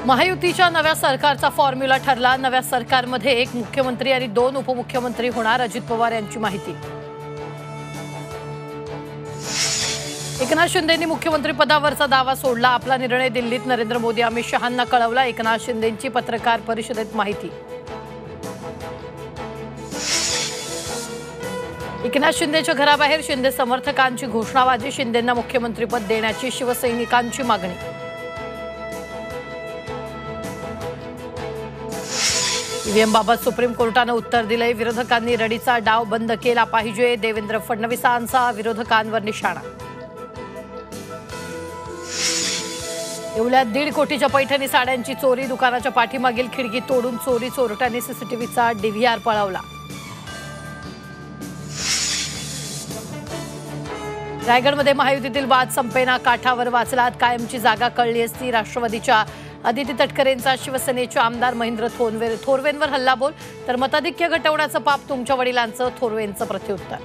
महायुतीच्या नव्या सरकारचा फॉर्म्युला ठरला। नव्या सरकारमध्ये एक मुख्यमंत्री आणि 2 उपमुख्यमंत्री होणार, अजित पवार यांची माहिती। एकनाथ शिंदेंनी मुख्यमंत्री पदावरचा दावा सोडला। आपला निर्णय दिल्लीत नरेंद्र मोदी अमित शहांना कळवला। एकनाथ शिंदेंची पत्रकार परिषदेत माहिती। एकनाथ शिंदेच्या घराबाहेर शिंदे समर्थकांची घोषणाबाजी। शिंदेंना मुख्यमंत्रीपद देण्याची शिवसैनिकांची मागणी। ईव्हीएम बाबत सुप्रीम कोर्टाने उत्तर दिले। विरोधकांनी रडीचा डाव बंद केला पाहिजे, देवेंद्र फडणवीसांचा विरोधकांवर निशाणा। येवल्यात 1.5 कोटीच्या पैठणी साड्यांची चोरी। दुकानाच्या पाठीमागील खिडकी तोडून चोरी, चोरट्यांनी सीसीटीव्हीचा डीव्हीआर पळवला। रायगडमध्ये महायुतीतील वाद संपेना, काठावर वाचलात। कायमची जागा कळली असती। राष्ट्रवादीच्या अदिती तटकरेंचा शिवसेनेचे आमदार महेंद्र थोरवेंवर हल्लाबोल, तर मताधिक्य घटवण्याचं पाप तुमच्या वडिलांचं, थोरवेंचं प्रत्युत्तर।